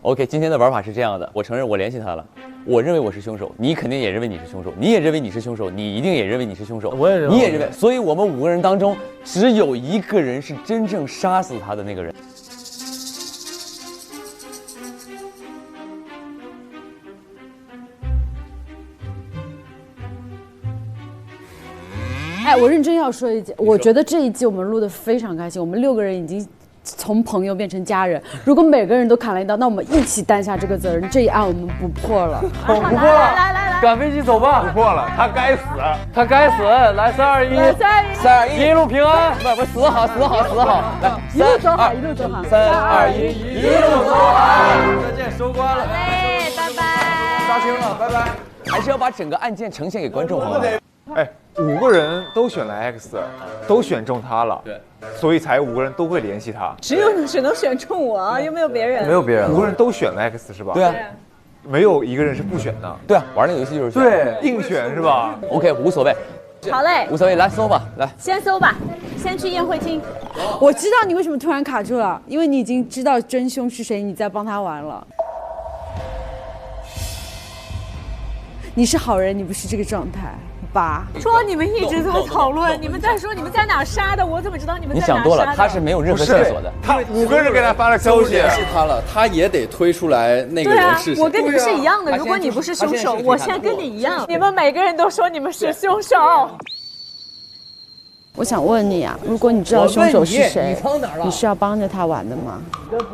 OK， 今天的玩法是这样的，我承认我联系他了，我认为我是凶手，你肯定也认为你是凶手，你也认为你是凶手，你一定也认为你是凶手，我也认为，你也认为，所以我们5个人当中只有1个人是真正杀死他的那个人。哎，我认真要说一句，我觉得这一季我们录得非常开心，我们6个人已经从朋友变成家人。如果每个人都砍了一刀，那我们一起担下这个责任，这一案我们不破了。不破了，来，赶飞机走吧。不破了，他该死，他该死。来，3、2、1，3、2、1，一路平安。不，死好，来，一路走好，一路走好。3、2、1，一路走好。再见，收官了。哎，拜拜。杀青了，拜拜。还是要把整个案件呈现给观众，好吗？哎，5个人都选了 X， 都选中他了，对，所以才5个人都会联系他。只能选中我啊，又没有别人。没有别人5个人都选了 X 是吧？对啊，没有1个人是不选的。对啊，玩那个游戏就是选。对，硬选是吧 ，OK， 无所谓，好嘞，无所谓，来搜吧，来，先搜吧，先去宴会厅。我知道你为什么突然卡住了，因为你已经知道真凶是谁，你在帮他玩了。你是好人，你不是这个状态吧？说你们一直在讨论，你们在说你们在哪杀的，我怎么知道你们在哪杀的？你想多了，他是没有任何线索的。他5个人给他发了消息，联系他了，他也得推出来那个人是谁。我跟你是一样的，如果你不是凶手，我现在跟你一样。你们每个人都说你们是凶手。我想问你啊，如果你知道凶手是谁，你是要帮着他玩的吗？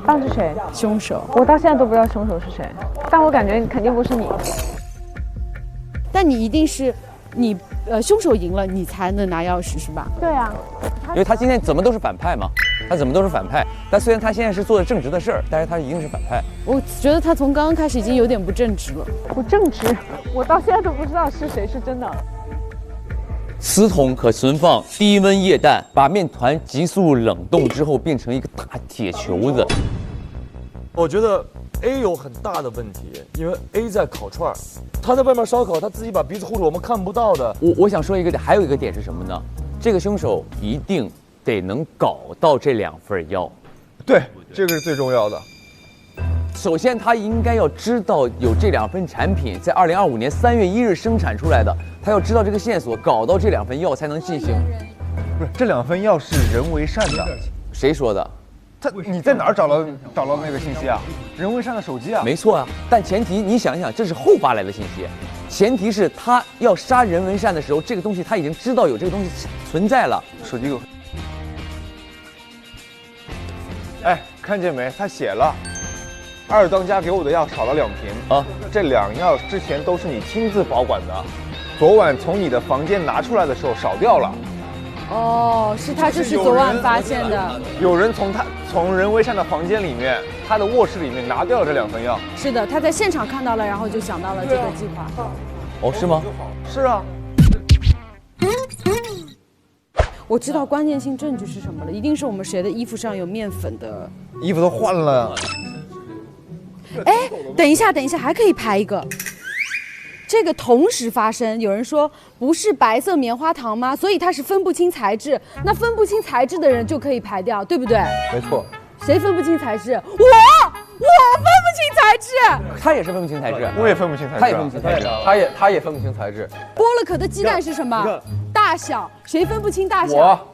帮着谁？凶手。我到现在都不知道凶手是谁，但我感觉肯定不是你。但你一定是你凶手赢了，你才能拿钥匙是吧？对啊，因为他今天怎么都是反派嘛，他怎么都是反派。但虽然他现在是做的正直的事儿，但是他一定是反派。我觉得他从刚刚开始已经有点不正直了。不正直，我到现在都不知道是谁是真的。磁筒可存放低温液氮，把面团急速冷冻之后变成一个大铁球子。我觉得 A 有很大的问题，因为 A 在烤串儿，他在外面烧烤，他自己把鼻子护住，我们看不到的。我想说一个点，还有一个点是什么呢？这个凶手一定得能搞到这2份药。对，这个是最重要的。首先，他应该要知道有这2份产品在2025年3月1日生产出来的，他要知道这个线索，搞到这2份药才能进行。不是，这2份药是人为善的。谁说的？你在哪儿找到那个信息啊？人为善的手机啊？没错啊，但前提你想一想，这是后发来的信息，前提是他要杀人为善的时候，这个东西他已经知道有这个东西存在了。手机给我。哎，看见没？他写了。二当家给我的药少了2瓶啊，这2药之前都是你亲自保管的，昨晚从你的房间拿出来的时候少掉了。哦，是他就是昨晚发现的。有人从人为善的房间里面，他的卧室里面拿掉了这2份药。是的，他在现场看到了，然后就想到了这个计划。哦，是吗？是啊。我知道关键性证据是什么了，一定是我们谁的衣服上有面粉的。衣服都换了。哎，等一下，还可以排一个。这个同时发生，有人说不是白色棉花糖吗？所以它是分不清材质，那分不清材质的人就可以排掉，对不对？没错。谁分不清材质？我分不清材质。他也是分不清材质，我也分不清材质，他也分不清材质，他也分不清材质。剥了壳的鸡蛋是什么？大小，谁分不清大小？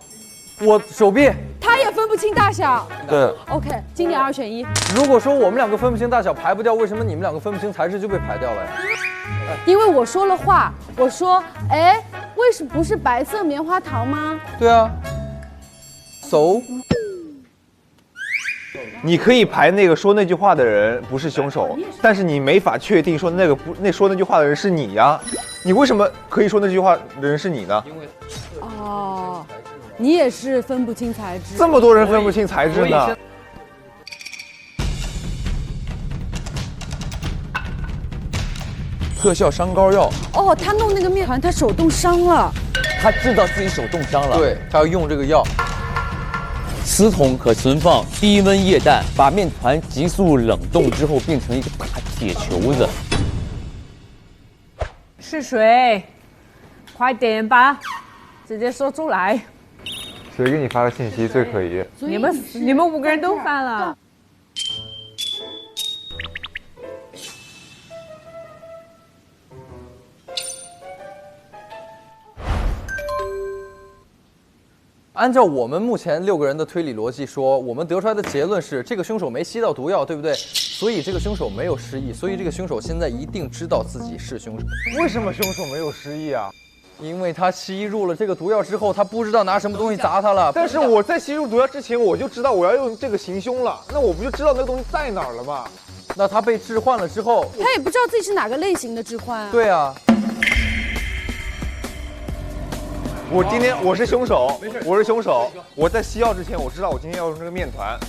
我手臂。他也分不清大小。对。OK， 今年2选1。如果说我们2个分不清大小排不掉，为什么你们2个分不清材质就被排掉了呀？因为我说了话，我说，哎，为什么不是白色棉花糖吗？对啊。So， 你可以排那个说那句话的人不是凶手，但是你没法确定说说那句话的人是你呀。你为什么可以说那句话的人是你呢？哦，你也是分不清材质。这么多人分不清材质呢。特效伤膏药。哦，他弄那个面团，他手冻伤了。他知道自己手冻伤了。对，他要用这个药。磁筒可存放低温液氮，把面团急速冷冻之后变成一个大铁球子。是谁？快点吧，直接说出来。谁给你发的信息最可疑？你们5个人都发了。按照我们目前6个人的推理逻辑说，我们得出来的结论是这个凶手没吸到毒药，对不对？所以这个凶手没有失忆，所以这个凶手现在一定知道自己是凶手。为什么凶手没有失忆啊？因为他吸入了这个毒药之后，他不知道拿什么东西砸他了。但是我在吸入毒药之前，我就知道我要用这个行凶了，那我不就知道那个东西在哪儿了吗？那他被置换了之后，他也不知道自己是哪个类型的置换啊。对啊。我今天我是凶手，我是凶手。我在吸药之前，我知道我今天要用这个面团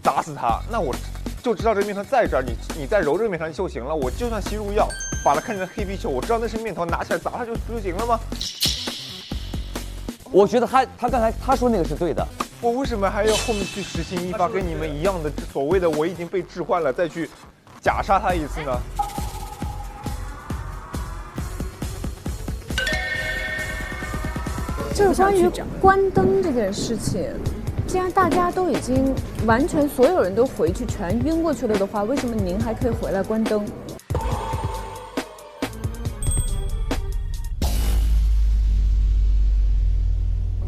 打死他，那我就知道这个面团在这儿，你再揉这个面团就行了。我就算吸入药，把它看成黑皮球，我知道那是面团，拿起来砸它就行了吗？我觉得他刚才他说那个是对的。我为什么还要后面去实行一发跟你们一样的所谓的我已经被置换了，再去假杀他一次呢？就是关于关灯这件事情，既然大家都已经完全所有人都回去全晕过去了的话，为什么您还可以回来关灯？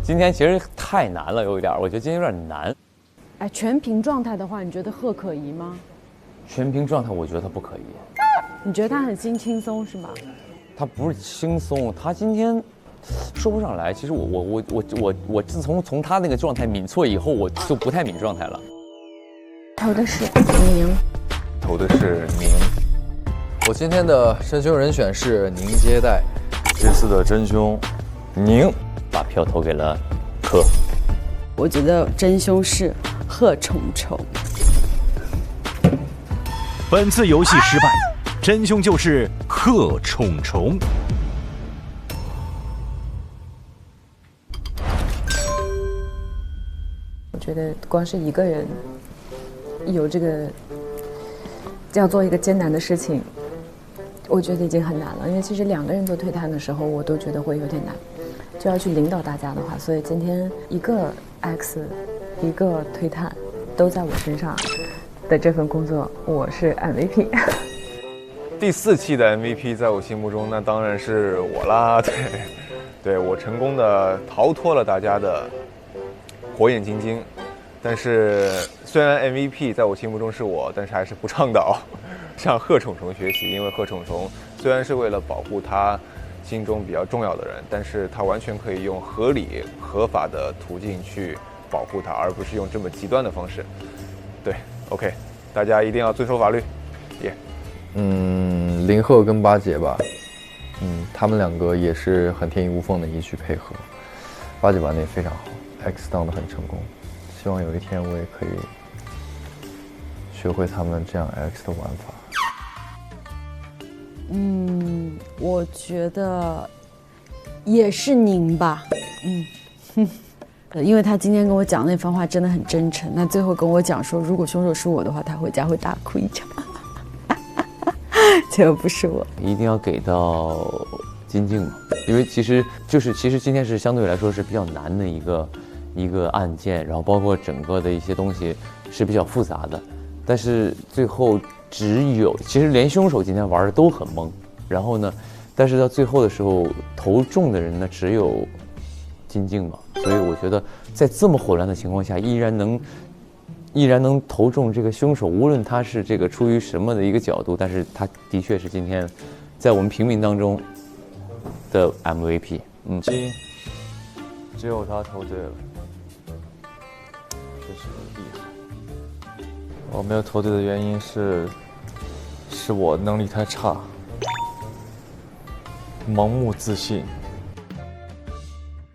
今天其实太难了，有一点，我觉得今天有点难。哎，全屏状态的话，你觉得贺可疑吗？全屏状态，我觉得他不可以。你觉得他很轻松是吗？他不是轻松，他今天说不上来。其实我自从他那个状态抿错以后，我就不太抿状态了。投的是宁，投的是宁。我今天的真凶人选是宁接待，这次的真凶宁，把票投给了贺。我觉得真凶是贺虫虫。本次游戏失败，真凶就是贺虫虫。我觉得光是一个人有这个要做一个艰难的事情，我觉得已经很难了。因为其实2个人做推探的时候，我都觉得会有点难，就要去领导大家的话，所以今天一个 X， 一个推探都在我身上的这份工作，我是 MVP。第4期的 MVP 在我心目中，那当然是我啦。对，我成功的逃脱了大家的火眼金睛。但是虽然 MVP 在我心目中是我，但是还是不倡导向贺虫虫学习，因为贺虫虫虽然是为了保护他心中比较重要的人，但是他完全可以用合理合法的途径去保护他，而不是用这么极端的方式。对 ，OK， 大家一定要遵守法律，耶。林鹤跟八姐吧，他们2个也是很天衣无缝的一去配合，八姐玩的也非常好 ，X 当的很成功，希望有一天我也可以学会他们这样 X 的玩法。我觉得也是您吧，因为他今天跟我讲那番话真的很真诚，那最后跟我讲说，如果凶手是我的话，他回家会大哭一场。结果不是我，一定要给到金靖嘛，因为其实今天是相对来说是比较难的一个案件，然后包括整个的一些东西是比较复杂的，但是最后其实连凶手今天玩的都很懵，然后呢，但是到最后的时候投中的人呢只有金靖嘛，所以我觉得在这么混乱的情况下，依然能投中这个凶手，无论他是这个出于什么的一个角度，但是他的确是今天在我们平民当中的 MVP。只有他投对了，确实厉害。我没有投对的原因是我能力太差，盲目自信。